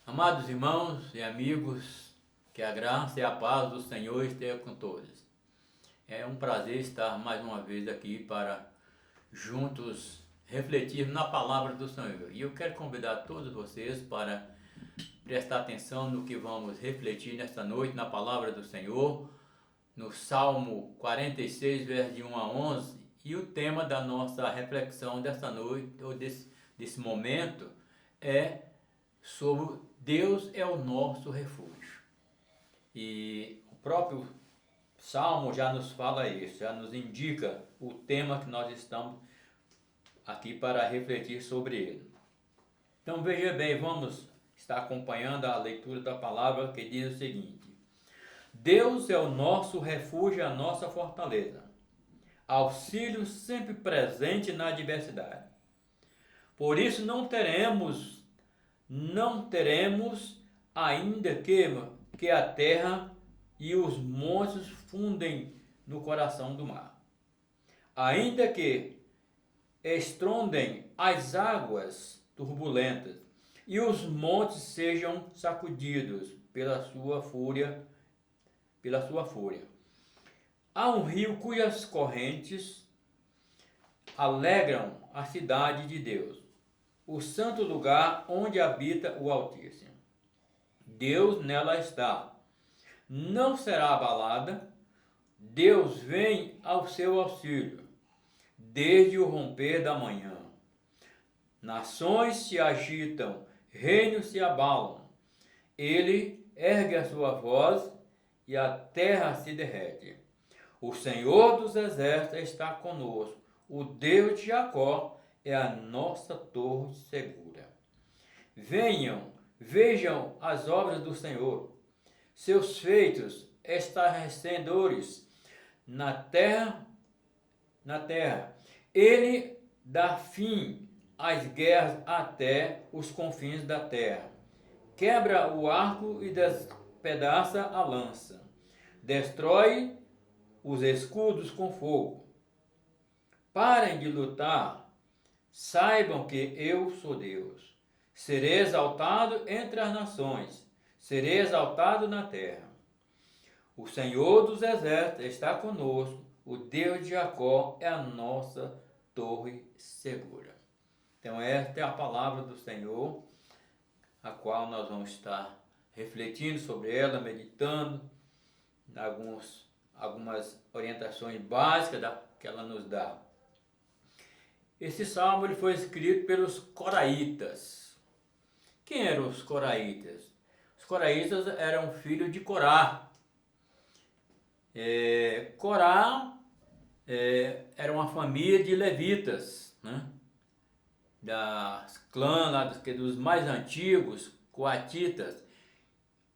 Amados irmãos e amigos, que a graça e a paz do Senhor esteja com todos. É um prazer estar mais uma vez aqui para juntos refletir na palavra do Senhor. E eu quero convidar todos vocês para prestar atenção no que vamos refletir nesta noite na palavra do Senhor, no Salmo 46, verso de 1 a 11. E o tema da nossa reflexão desta noite, ou desse momento, é sobre Deus é o nosso refúgio. E o próprio Salmo já nos fala isso, já nos indica o tema que nós estamos aqui para refletir sobre ele. Então veja bem, vamos estar acompanhando a leitura da palavra que diz o seguinte: Deus é o nosso refúgio e a nossa fortaleza, auxílio sempre presente na adversidade. Por isso não teremos, ainda que a terra e os montes fundem no coração do mar. Ainda que estrondem as águas turbulentas e os montes sejam sacudidos pela sua fúria. Há um rio cujas correntes alegram a cidade de Deus, o santo lugar onde habita o Altíssimo. Deus nela está, não será abalada. Deus vem ao seu auxílio, desde o romper da manhã. Nações se agitam, reinos se abalam. Ele ergue a sua voz e a terra se derrete. O Senhor dos exércitos está conosco, o Deus de Jacó é a nossa torre segura. Venham, vejam as obras do Senhor, seus feitos estarrecedores na terra. Ele dá fim às guerras até os confins da terra. Quebra o arco e despedaça a lança. Destrói os escudos com fogo. Parem de lutar. Saibam que eu sou Deus. Serei exaltado entre as nações. Serei exaltado na terra. O Senhor dos exércitos está conosco. O Deus de Jacó é a nossa torre segura. Então esta é a palavra do Senhor, a qual nós vamos estar refletindo sobre ela, meditando, algumas orientações básicas que ela nos dá. Esse salmo ele foi escrito pelos coraitas. Quem eram os coraitas? Os coraitas eram filhos de Corá. Corá era uma família de levitas, né? Das clãs dos mais antigos, coatitas.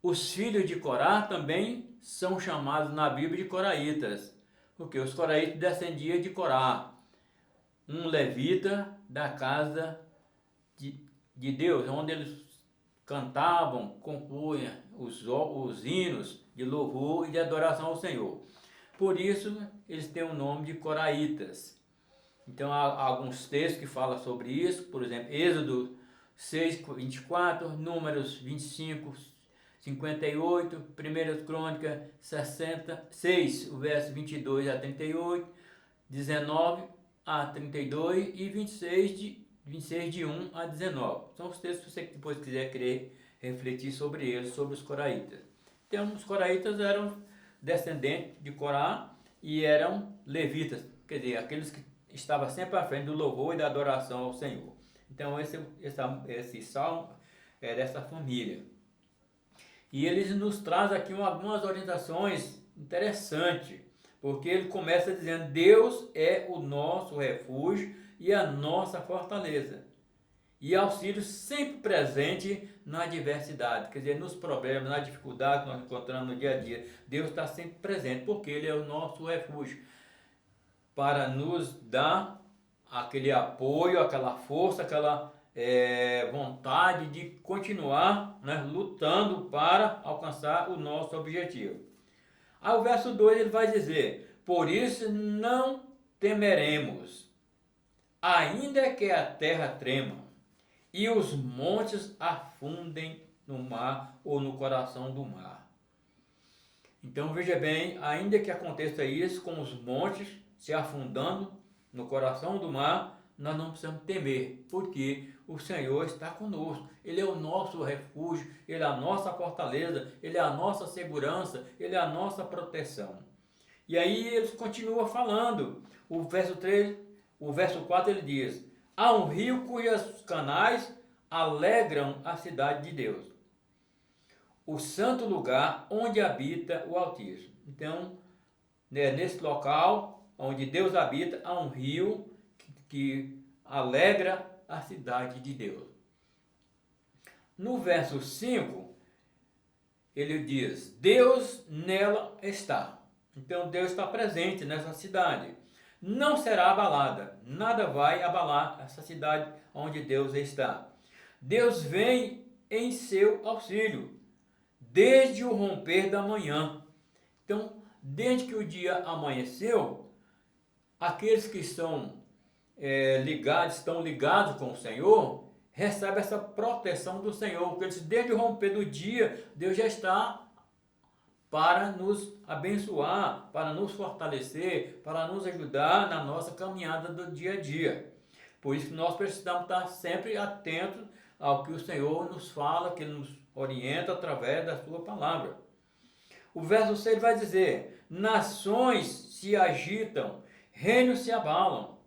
Os filhos de Corá também são chamados na Bíblia de coraitas, porque os coraitas descendiam de Corá, um levita da casa de Deus, onde eles cantavam, compunham os hinos de louvor e de adoração ao Senhor. Por isso eles têm o nome de coraitas. Então há alguns textos que falam sobre isso, por exemplo, Êxodo 6, 24, Números 25, 58, 1 Crônica 66, o verso 22 a 38, 19 a 32 e 26 de 1 a 19. São os textos que você depois quiser querer refletir sobre eles, sobre os coraitas. Então os coraitas eram descendentes de Corá e eram levitas, quer dizer, aqueles que estavam sempre à frente do louvor e da adoração ao Senhor. Então esse salmo é dessa família. E eles nos traz aqui algumas orientações interessantes, porque ele começa dizendo: Deus é o nosso refúgio e a nossa fortaleza, e auxílio sempre presente na adversidade, quer dizer, nos problemas, na dificuldade que nós encontramos no dia a dia. Deus está sempre presente, porque Ele é o nosso refúgio, para nos dar aquele apoio, aquela força, aquela vontade de continuar, né, lutando para alcançar o nosso objetivo. Aí o verso 2 ele vai dizer: por isso não temeremos, ainda que a terra trema e os montes afundem no mar ou no coração do mar. Então veja bem, ainda que aconteça isso com os montes se afundando no coração do mar, nós não precisamos temer, porque o Senhor está conosco. Ele é o nosso refúgio, Ele é a nossa fortaleza, Ele é a nossa segurança, Ele é a nossa proteção. E aí eles continuam falando. O verso 4 ele diz: há um rio cujos canais alegram a cidade de Deus, o santo lugar onde habita o Altíssimo. Então, nesse local onde Deus habita, há um rio que alegra a cidade de Deus. No verso 5, ele diz: Deus nela está. Então Deus está presente nessa cidade. Não será abalada, nada vai abalar essa cidade onde Deus está. Deus vem em seu auxílio, desde o romper da manhã. Então, desde que o dia amanheceu, aqueles que estão ligados com o Senhor, recebem essa proteção do Senhor, porque desde o romper do dia, Deus já está para nos abençoar, para nos fortalecer, para nos ajudar na nossa caminhada do dia a dia. Por isso que nós precisamos estar sempre atentos ao que o Senhor nos fala, que Ele nos orienta através da sua palavra. O verso 6 vai dizer: nações se agitam, reinos se abalam.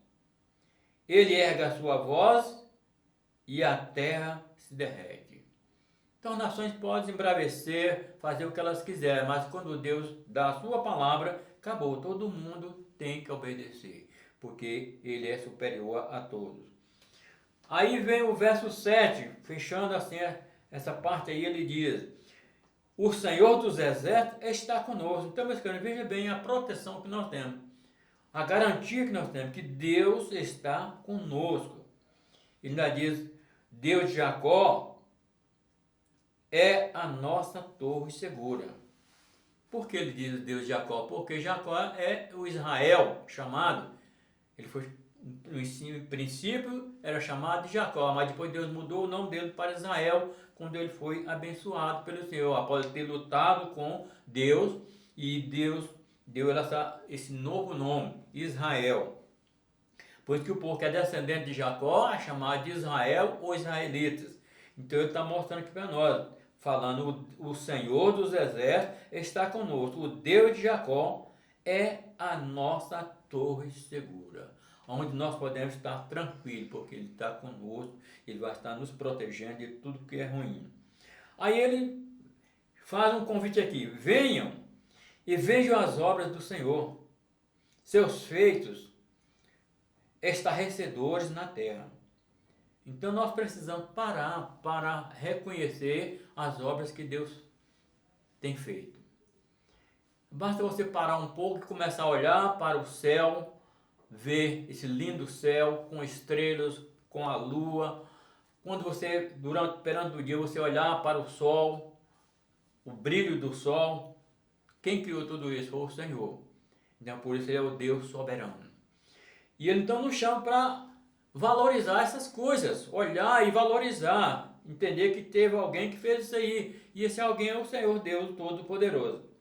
Ele ergue a sua voz e a terra se derrete. Então, nações podem embravecer, fazer o que elas quiserem, mas quando Deus dá a sua palavra, acabou. Todo mundo tem que obedecer, porque Ele é superior a todos. Aí vem o verso 7, fechando assim essa parte aí, ele diz: o Senhor dos Exércitos está conosco. Então, meus queridos, veja bem a proteção que nós temos, a garantia que nós temos, que Deus está conosco. Ele ainda diz: Deus de Jacó é a nossa torre segura. Por que ele diz Deus de Jacó? Porque Jacó é o Israel chamado. Ele foi, no princípio, era chamado de Jacó, mas depois Deus mudou o nome dele para Israel, quando ele foi abençoado pelo Senhor, após ter lutado com Deus, e Deus deu esse novo nome, Israel. Por isso que o povo que é descendente de Jacó é chamado de Israel ou israelitas. Então ele está mostrando aqui para nós, falando: o Senhor dos Exércitos está conosco, o Deus de Jacó é a nossa torre segura, onde nós podemos estar tranquilos, porque Ele está conosco, Ele vai estar nos protegendo de tudo que é ruim. Aí ele faz um convite aqui: venham e vejam as obras do Senhor, seus feitos estarrecedores na terra. Então nós precisamos parar para reconhecer as obras que Deus tem feito. Basta você parar um pouco e começar a olhar para o céu, ver esse lindo céu com estrelas, com a lua. Quando você, perante o dia, você olhar para o sol, o brilho do sol, quem criou tudo isso? Foi o Senhor. Então por isso Ele é o Deus soberano. E Ele então nos chama para valorizar essas coisas, olhar e valorizar, entender que teve alguém que fez isso aí, e esse alguém é o Senhor Deus Todo-Poderoso.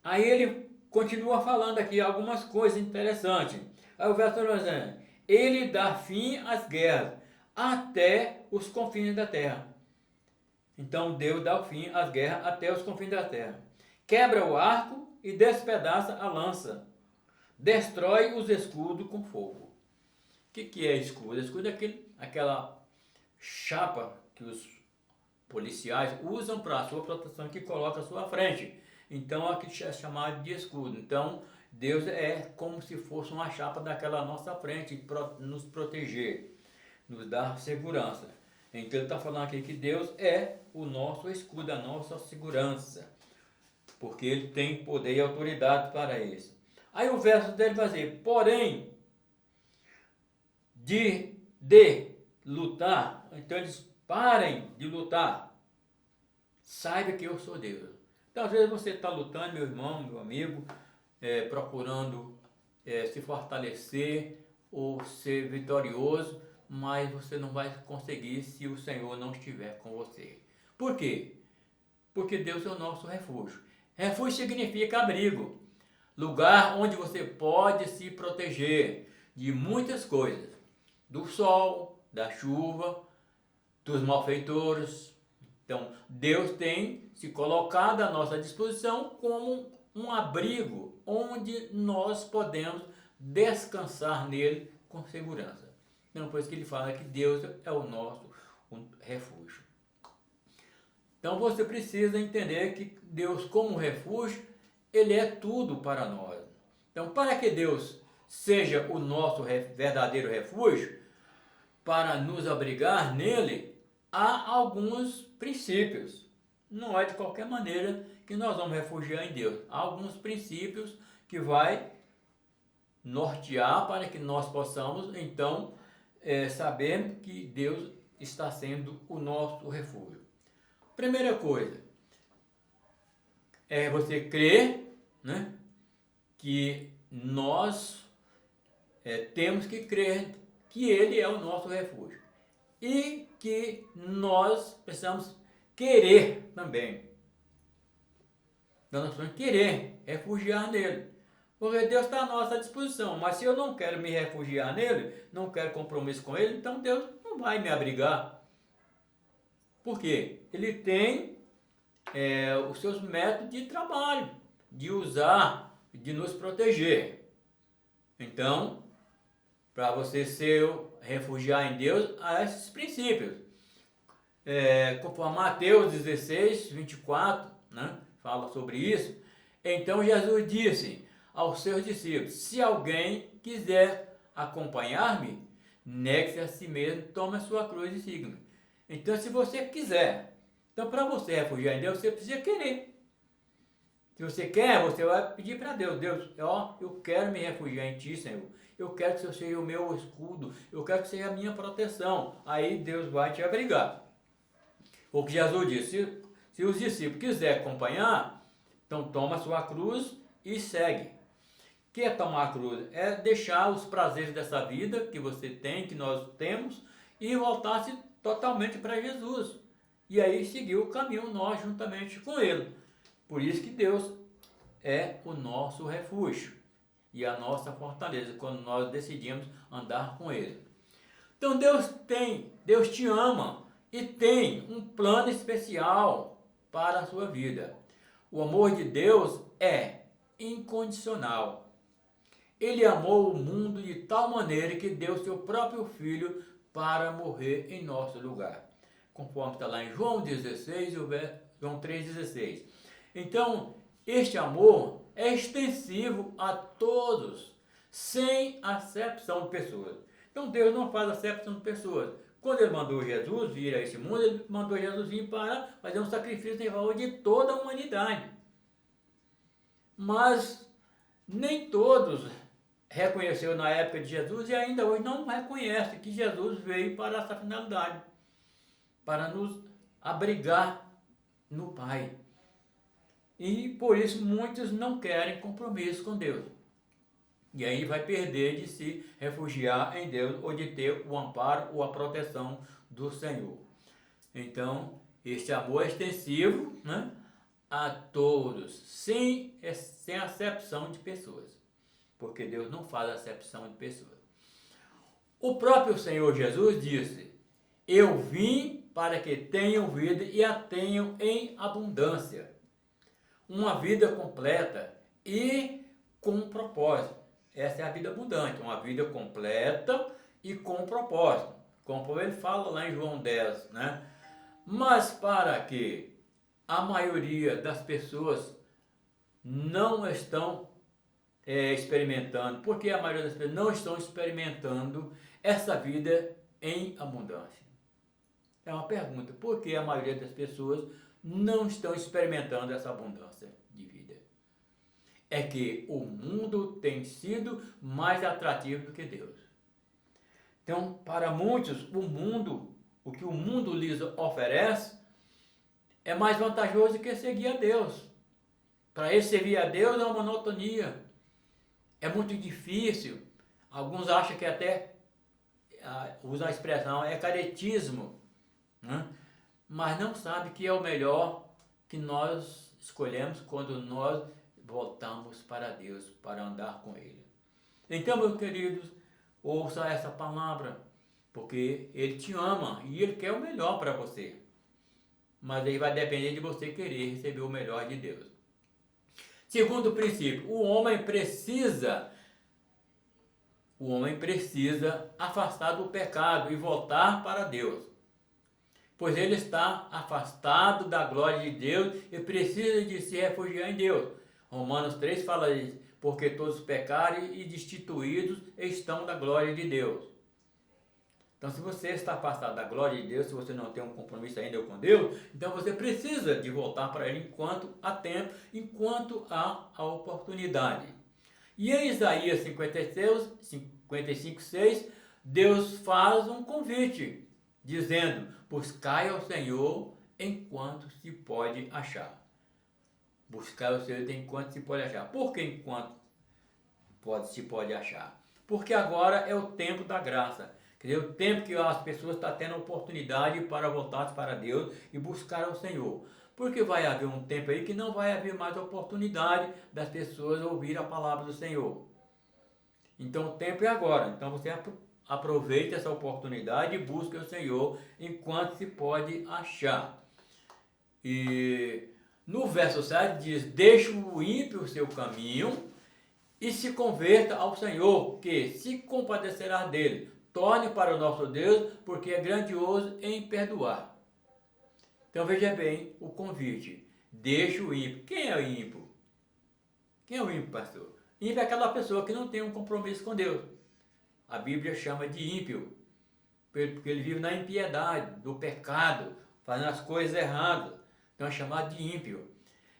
Aí ele continua falando aqui algumas coisas interessantes. Aí o verso 9: ele dá fim às guerras até os confins da terra. Então Deus dá o fim às guerras até os confins da terra. Quebra o arco e despedaça a lança. Destrói os escudos com fogo. O que é escudo? Escudo é aquela chapa que os policiais usam para a sua proteção, que coloca à sua frente. Então aqui é chamado de escudo. Então Deus é como se fosse uma chapa daquela nossa frente, nos proteger, nos dar segurança. Então ele está falando aqui que Deus é o nosso escudo, a nossa segurança, porque Ele tem poder e autoridade para isso. Aí o verso dele vai dizer: porém, de lutar. Então eles parem de lutar. Saiba que eu sou Deus. Então às vezes você está lutando, meu irmão, meu amigo, procurando se fortalecer ou ser vitorioso, mas você não vai conseguir se o Senhor não estiver com você. Por quê? Porque Deus é o nosso refúgio. Refúgio significa abrigo, lugar onde você pode se proteger de muitas coisas, do sol, da chuva, dos malfeitores. Então, Deus tem se colocado à nossa disposição como um abrigo onde nós podemos descansar nele com segurança. Então, por isso que ele fala que Deus é o nosso refúgio. Então, você precisa entender que Deus, como refúgio, ele é tudo para nós. Então, para que Deus seja o nosso verdadeiro refúgio, para nos abrigar nele, há alguns princípios. Não é de qualquer maneira que nós vamos refugiar em Deus. Há alguns princípios que vai nortear para que nós possamos, então, saber que Deus está sendo o nosso refúgio. Primeira coisa, é você crer, né, que nós temos que crer que Ele é o nosso refúgio. E que nós precisamos querer também. Então nós precisamos querer refugiar nele. Porque Deus está à nossa disposição. Mas se eu não quero me refugiar nele, não quero compromisso com ele, então Deus não vai me abrigar. Por quê? Ele tem os seus métodos de trabalho, de usar, de nos proteger. Então, para você refugiar em Deus, há esses princípios. Conforme Mateus 16, 24, né, fala sobre isso. Então Jesus disse aos seus discípulos: se alguém quiser acompanhar-me, negue-se a si mesmo, tome a sua cruz e siga-me. Então, se você quiser, então para você refugiar em Deus, você precisa querer. Se você quer, você vai pedir para Deus: Deus, eu quero me refugiar em Ti, Senhor. Eu quero que o Senhor seja o meu escudo. Eu quero que seja a minha proteção. Aí Deus vai te abrigar. O que Jesus disse: se os discípulos quiserem acompanhar, então toma a sua cruz e segue. O que é tomar a cruz? É deixar os prazeres dessa vida que você tem, que nós temos, e voltar-se totalmente para Jesus. E aí seguir o caminho nós juntamente com Ele. Por isso que Deus é o nosso refúgio e a nossa fortaleza, quando nós decidimos andar com Ele. Então Deus te ama e tem um plano especial para a sua vida. O amor de Deus é incondicional. Ele amou o mundo de tal maneira que deu seu próprio Filho para morrer em nosso lugar. Conforme está lá em João 16 e João 3,16. Então, este amor é extensivo a todos, sem acepção de pessoas. Então, Deus não faz acepção de pessoas. Quando Ele mandou Jesus vir a esse mundo, Ele mandou Jesus vir para fazer um sacrifício em favor de toda a humanidade. Mas nem todos reconheceu na época de Jesus e ainda hoje não reconhece que Jesus veio para essa finalidade, para nos abrigar no Pai. E por isso muitos não querem compromisso com Deus. E aí vai perder de se refugiar em Deus ou de ter o amparo ou a proteção do Senhor. Então, este amor é extensivo, né, a todos, sem acepção de pessoas. Porque Deus não faz acepção de pessoas. O próprio Senhor Jesus disse: eu vim para que tenham vida e a tenham em abundância. Uma vida completa e com propósito. Essa é a vida abundante, uma vida completa e com propósito. Como ele fala lá em João 10, né? Mas para que a maioria das pessoas não estão experimentando, porque a maioria das pessoas não estão experimentando essa vida em abundância. É uma pergunta: por que a maioria das pessoas não estão experimentando essa abundância de vida? É que o mundo tem sido mais atrativo do que Deus. Então, para muitos, o que o mundo lhes oferece é mais vantajoso do que seguir a Deus. Para eles servir a Deus é uma monotonia. É muito difícil. Alguns acham que até, usam a expressão, é caretismo, né? mas não sabe que é o melhor que nós escolhemos quando nós voltamos para Deus, para andar com Ele. Então, meus queridos, ouça essa palavra, porque Ele te ama e Ele quer o melhor para você. Mas aí vai depender de você querer receber o melhor de Deus. Segundo princípio, o homem precisa afastar do pecado e voltar para Deus, pois ele está afastado da glória de Deus e precisa de se refugiar em Deus. Romanos 3 fala isso, porque todos pecaram e destituídos estão da glória de Deus. Então, se você está afastado da glória de Deus, se você não tem um compromisso ainda com Deus, então você precisa de voltar para Ele enquanto há tempo, enquanto há a oportunidade. E em Isaías 55:6, Deus faz um convite, dizendo: buscai ao Senhor enquanto se pode achar. Buscai ao Senhor enquanto se pode achar. Por que enquanto se pode achar? Porque agora é o tempo da graça. Quer dizer, o tempo que as pessoas estão tendo a oportunidade para voltar para Deus e buscar ao Senhor. Porque vai haver um tempo aí que não vai haver mais oportunidade das pessoas ouvir a palavra do Senhor. Então o tempo é agora. Então você aproveita essa oportunidade e busca o Senhor enquanto se pode achar. E no verso 7 diz: deixa o ímpio o seu caminho e se converta ao Senhor, que se compadecerá dele. Torne para o nosso Deus, porque é grandioso em perdoar. Então veja bem o convite. Deixa o ímpio. Quem é o ímpio? Quem é o ímpio, pastor? Ímpio é aquela pessoa que não tem um compromisso com Deus. A Bíblia chama de ímpio, porque ele vive na impiedade, do pecado, fazendo as coisas erradas. Então é chamado de ímpio.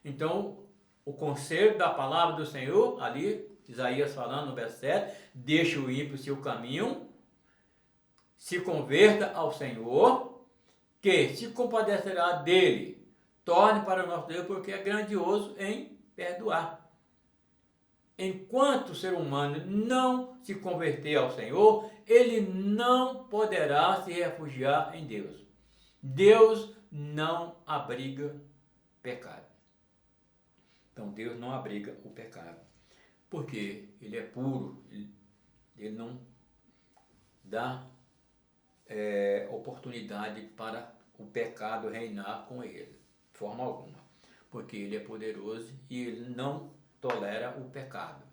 Então, o conselho da palavra do Senhor, ali, Isaías falando no verso 7, deixa o ímpio o seu caminho, se converta ao Senhor, que se compadecerá dele, torne para o nosso Deus, porque é grandioso em perdoar. Enquanto o ser humano não se converter ao Senhor, ele não poderá se refugiar em Deus. Deus não abriga pecado. Então Deus não abriga o pecado, porque Ele é puro, Ele não dá oportunidade para o pecado reinar com Ele, de forma alguma, porque Ele é poderoso e Ele não tolera o pecado.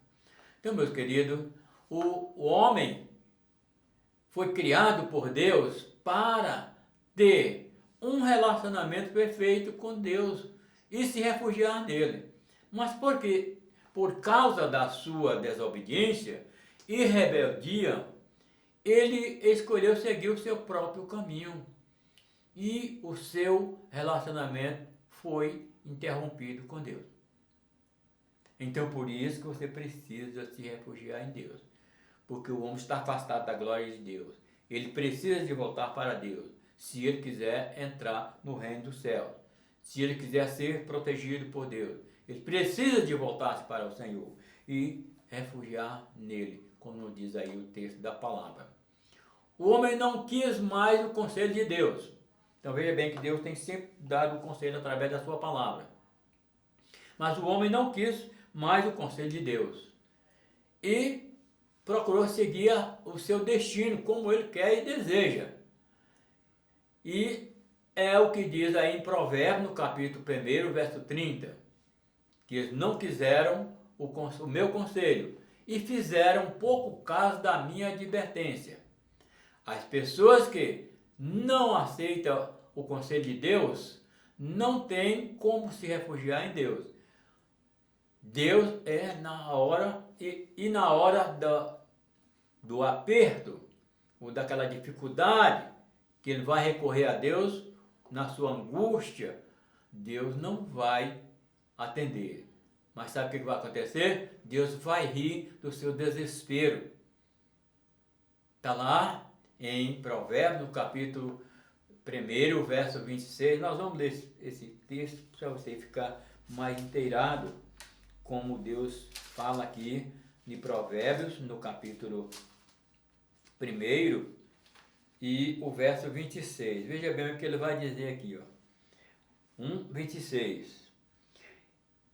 Então, meus queridos, o homem foi criado por Deus para ter um relacionamento perfeito com Deus e se refugiar nele. Mas por quê? Por causa da sua desobediência e rebeldia, ele escolheu seguir o seu próprio caminho e o seu relacionamento foi interrompido com Deus. Então, por isso que você precisa se refugiar em Deus, porque o homem está afastado da glória de Deus. Ele precisa de voltar para Deus, se ele quiser entrar no reino do céu, se ele quiser ser protegido por Deus. Ele precisa de voltar-se para o Senhor e refugiar nele, como diz aí o texto da palavra. O homem não quis mais o conselho de Deus. Então veja bem que Deus tem sempre dado o conselho através da sua palavra. Mas o homem não quis mais o conselho de Deus. E procurou seguir o seu destino, como ele quer e deseja. E é o que diz aí em Provérbios, no capítulo 1, verso 30. Que eles não quiseram o meu conselho e fizeram pouco caso da minha advertência. As pessoas que não aceitam o conselho de Deus não têm como se refugiar em Deus. Deus é na hora e na hora do aperto ou daquela dificuldade que ele vai recorrer a Deus na sua angústia, Deus não vai atender. Mas sabe o que vai acontecer? Deus vai rir do seu desespero. Está lá em Provérbios, no capítulo 1, verso 26. Nós vamos ler esse texto para você ficar mais inteirado, como Deus fala aqui em Provérbios, no capítulo 1, e o verso 26. Veja bem o que ele vai dizer aqui, ó. 26.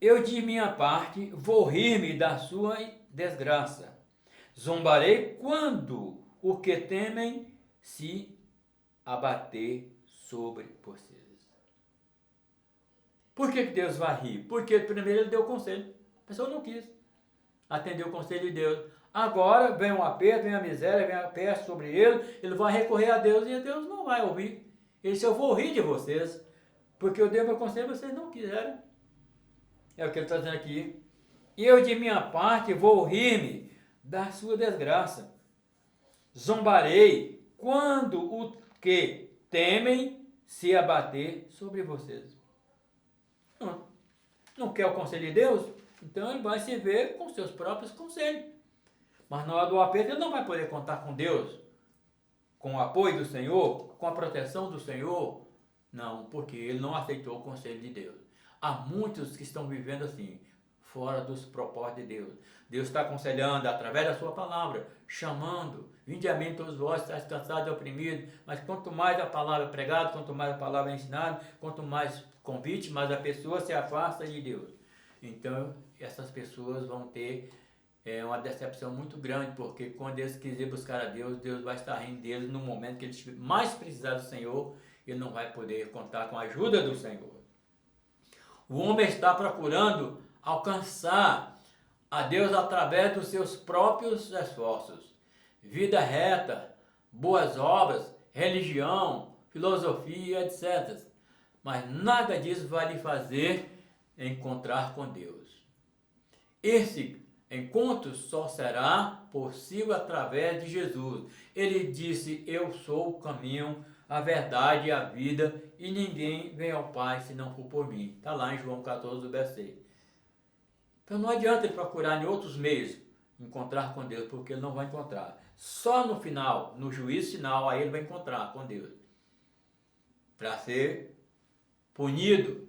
Eu de minha parte vou rir-me da sua desgraça. Zombarei quando o que temem se abater sobre vocês. Por que Deus vai rir? Porque primeiro ele deu o conselho. A pessoa não quis atender o conselho de Deus. Agora vem o aperto, vem a miséria, vem a peste sobre ele vai recorrer a Deus e Deus não vai ouvir. Ele disse, eu vou rir de vocês, porque eu dei o meu conselho e vocês não quiseram. É o que ele está dizendo aqui. Eu de minha parte vou rir-me da sua desgraça. Zombarei quando o que temem se abater sobre vocês. Não quer o conselho de Deus? Então ele vai se ver com seus próprios conselhos. Mas na hora do aperto ele não vai poder contar com Deus, com o apoio do Senhor, com a proteção do Senhor. Não, porque ele não aceitou o conselho de Deus. Há muitos que estão vivendo assim, fora dos propósitos de Deus. Deus está aconselhando através da sua palavra, chamando, vinde a mim todos vós, estáis cansados e oprimidos, mas quanto mais a palavra é pregada, quanto mais a palavra é ensinada, quanto mais convite, mais a pessoa se afasta de Deus. Então, essas pessoas vão ter uma decepção muito grande, porque quando eles quiserem buscar a Deus, Deus vai estar rindo deles no momento que eles mais precisar do Senhor, ele não vai poder contar com a ajuda do Senhor. O homem está procurando alcançar a Deus através dos seus próprios esforços. Vida reta, boas obras, religião, filosofia, etc. Mas nada disso vai lhe fazer encontrar com Deus. Esse encontro só será possível através de Jesus. Ele disse, eu sou o caminho, a verdade e a vida, e ninguém vem ao Pai se não for por mim. Está lá em João 14, verso 6. Então não adianta ele procurar em outros meios encontrar com Deus, porque ele não vai encontrar. Só no final, no juízo final, aí ele vai encontrar com Deus. Para ser punido.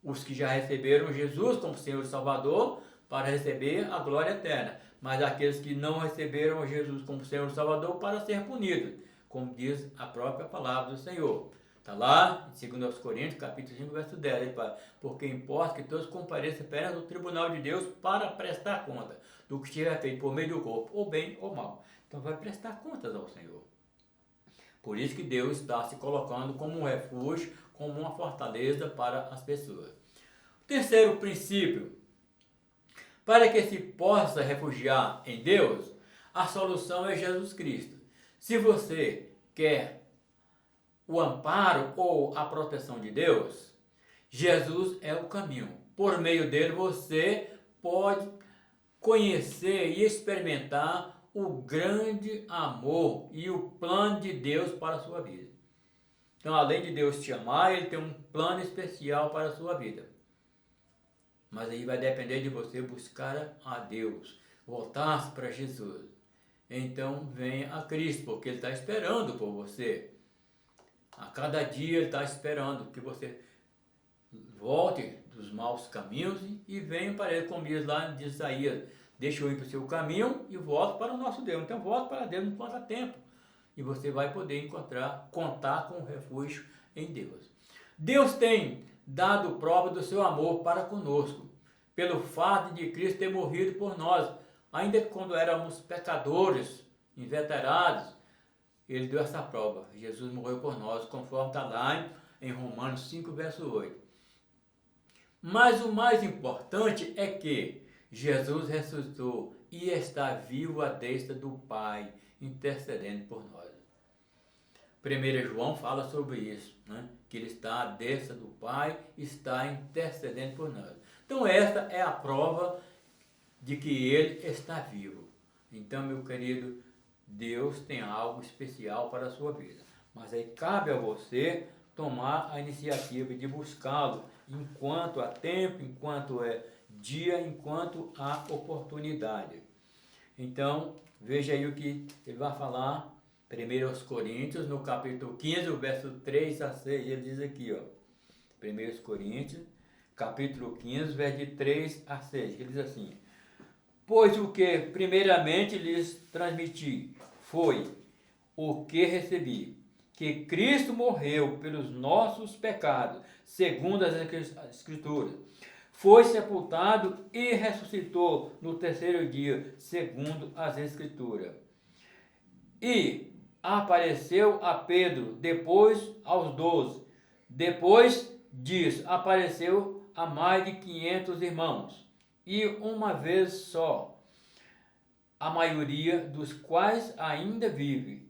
Os que já receberam Jesus como Senhor e Salvador, para receber a glória eterna. Mas aqueles que não receberam Jesus como Senhor e Salvador, para ser punidos. Como diz a própria palavra do Senhor. Está lá em 2 Coríntios, capítulo 5, verso 10. Ele fala, porque importa que todos compareçam perante o tribunal de Deus para prestar conta do que tiver feito por meio do corpo, ou bem ou mal. Então vai prestar contas ao Senhor. Por isso que Deus está se colocando como um refúgio, como uma fortaleza para as pessoas. Terceiro princípio, para que se possa refugiar em Deus, a solução é Jesus Cristo. Se você quer o amparo ou a proteção de Deus, Jesus é o caminho. Por meio dele você pode conhecer e experimentar o grande amor e o plano de Deus para a sua vida. Então, além de Deus te amar, ele tem um plano especial para a sua vida. Mas aí vai depender de você buscar a Deus, voltar-se para Jesus. Então, venha a Cristo, porque ele está esperando por você. A cada dia ele está esperando que você volte dos maus caminhos e venha para ele, como diz lá em Isaías, deixa eu ir para o seu caminho e volto para o nosso Deus. Então, volte para Deus enquanto há tempo. E você vai poder contar com o refúgio em Deus. Deus tem dado prova do seu amor para conosco, pelo fato de Cristo ter morrido por nós, ainda que quando éramos pecadores, inveterados, ele deu essa prova. Jesus morreu por nós, conforme está lá em Romanos 5, verso 8. Mas o mais importante é que Jesus ressuscitou e está vivo à destra do Pai, intercedendo por nós. 1 João fala sobre isso, né? Que ele está à destra do Pai, está intercedendo por nós. Então esta é a prova de que ele está vivo. Então, meu querido, Deus tem algo especial para a sua vida. Mas aí cabe a você tomar a iniciativa de buscá-lo enquanto há tempo, enquanto é dia, enquanto há oportunidade. Então, veja aí o que ele vai falar, 1 Coríntios, no capítulo 15, o verso 3 a 6, ele diz aqui, ó, 1 Coríntios, capítulo 15, verso de 3 a 6, ele diz assim, pois o que primeiramente lhes transmiti foi o que recebi, que Cristo morreu pelos nossos pecados, segundo as Escrituras. Foi sepultado e ressuscitou no terceiro dia, segundo as Escrituras. E apareceu a Pedro, depois aos 12. Depois disso, apareceu a mais de 500 irmãos. E uma vez só, a maioria dos quais ainda vive,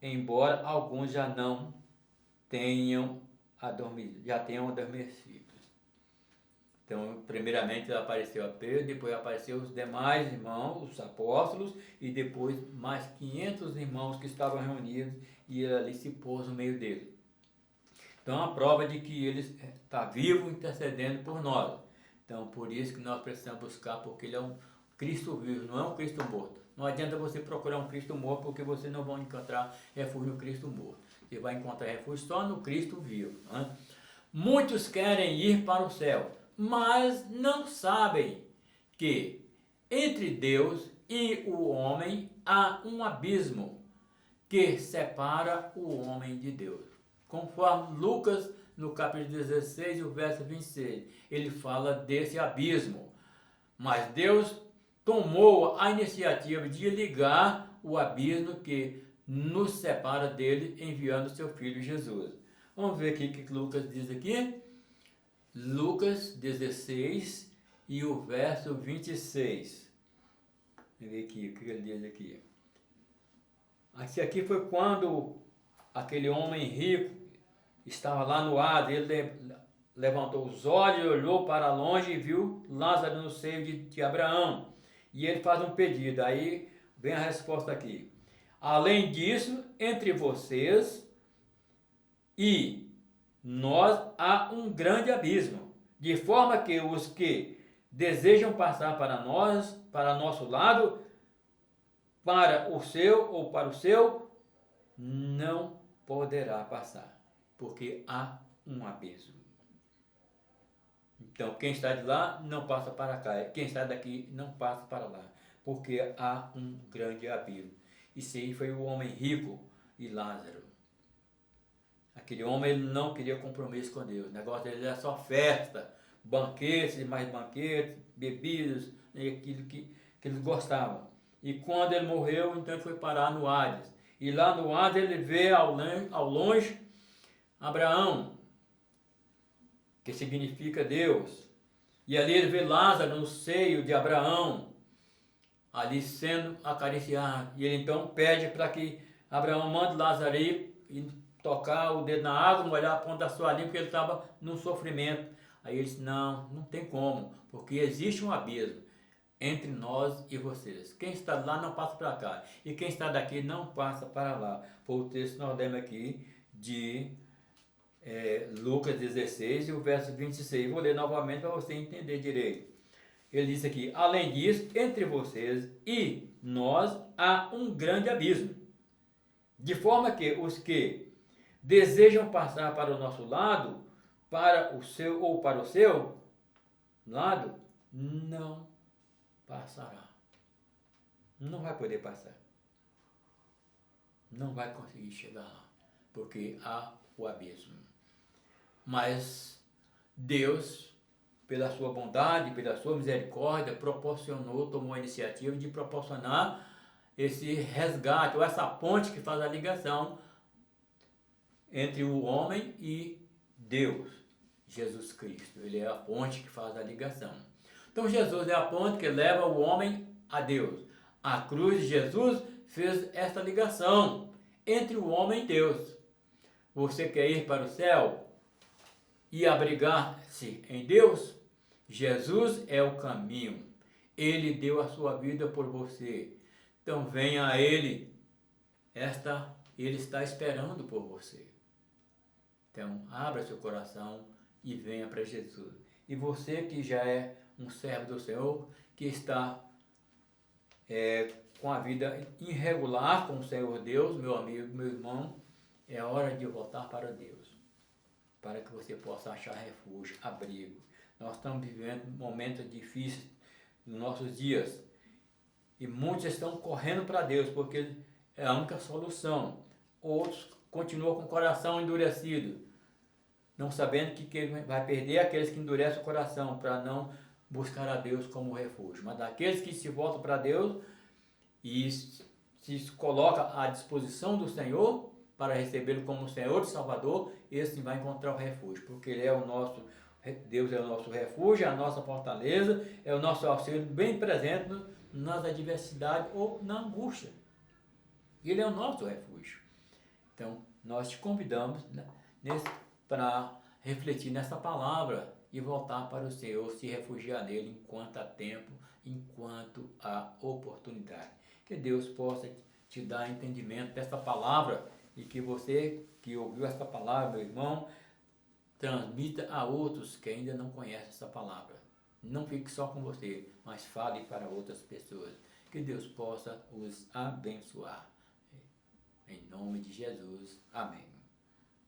embora alguns já não tenham adormecido. Então, primeiramente apareceu a Pedro, depois apareceu os demais irmãos, os apóstolos, e depois mais 500 irmãos que estavam reunidos, e ele ali se pôs no meio deles. Então, a prova de que ele está vivo intercedendo por nós. Então, por isso que nós precisamos buscar, porque ele é um Cristo vivo, não é um Cristo morto. Não adianta você procurar um Cristo morto, porque você não vai encontrar refúgio no Cristo morto. Você vai encontrar refúgio só no Cristo vivo. Né? Muitos querem ir para o céu, mas não sabem que entre Deus e o homem há um abismo que separa o homem de Deus. Conforme Lucas, no capítulo 16, o verso 26, ele fala desse abismo. Mas Deus tomou a iniciativa de ligar o abismo que nos separa dele, enviando seu Filho Jesus. Vamos ver aqui o que Lucas diz aqui. Lucas 16 e o verso 26. Vamos ver aqui o que ele diz aqui. Aqui foi quando aquele homem rico estava lá no Hades, ele levantou os olhos, olhou para longe e viu Lázaro no seio de Abraão. E ele faz um pedido, aí vem a resposta aqui. Além disso, entre vocês e nós há um grande abismo, de forma que os que desejam passar para nós, para nosso lado, para o seu ou para o seu, não poderá passar, porque há um abismo. Então, quem está de lá não passa para cá, quem está daqui não passa para lá, porque há um grande abismo. Isso aí foi o homem rico e Lázaro. Aquele homem ele não queria compromisso com Deus, o negócio dele era só festa, banquetes e mais banquetes, bebidas, e aquilo que eles gostavam. E quando ele morreu, então ele foi parar no Hades. E lá no Hades ele vê ao longe Abraão, que significa Deus. E ali ele vê Lázaro no seio de Abraão, ali sendo acariciado. E ele então pede para que Abraão mande Lázaro ir e tocar o dedo na água, molhar a ponta da sua língua, porque ele estava num sofrimento. Aí ele disse, não tem como, porque existe um abismo entre nós e vocês. Quem está lá não passa para cá, e quem está daqui não passa para lá. Foi o texto que nós lemos aqui de Lucas 16 e o verso 26. Vou ler novamente para você entender direito. Ele diz aqui, além disso, entre vocês e nós há um grande abismo, de forma que os que desejam passar para o nosso lado, para o seu ou para o seu lado, não passará. Não vai poder passar. Não vai conseguir chegar lá, porque há o abismo. Mas Deus, pela sua bondade, pela sua misericórdia, tomou a iniciativa de proporcionar esse resgate, ou essa ponte que faz a ligação entre o homem e Deus, Jesus Cristo. Ele é a ponte que faz a ligação. Então Jesus é a ponte que leva o homem a Deus. A cruz de Jesus fez essa ligação entre o homem e Deus. Você quer ir para o céu e abrigar-se em Deus? Jesus é o caminho. Ele deu a sua vida por você. Então venha a Ele. Ele está esperando por você. Então abra seu coração e venha para Jesus. E você que já é um servo do Senhor, que está com a vida irregular com o Senhor Deus, meu amigo, meu irmão, é hora de voltar para Deus, para que você possa achar refúgio, abrigo. Nós estamos vivendo momentos difíceis nos nossos dias e muitos estão correndo para Deus, porque é a única solução. Outros continuam com o coração endurecido, não sabendo que ele vai perder aqueles que endurecem o coração para não buscar a Deus como refúgio. Mas daqueles que se voltam para Deus e se coloca à disposição do Senhor para recebê-lo como Senhor e Salvador, esse vai encontrar o refúgio, porque Ele é o nosso Deus, é o nosso refúgio, é a nossa fortaleza, é o nosso auxílio bem presente nas adversidades ou na angústia. Ele é o nosso refúgio. Então, nós te convidamos, né, para refletir nessa palavra e voltar para o Senhor, se refugiar nele enquanto há tempo, enquanto há oportunidade. Que Deus possa te dar entendimento dessa palavra e que você que ouviu essa palavra, meu irmão, transmita a outros que ainda não conhecem essa palavra. Não fique só com você, mas fale para outras pessoas. Que Deus possa os abençoar. Em nome de Jesus. Amém.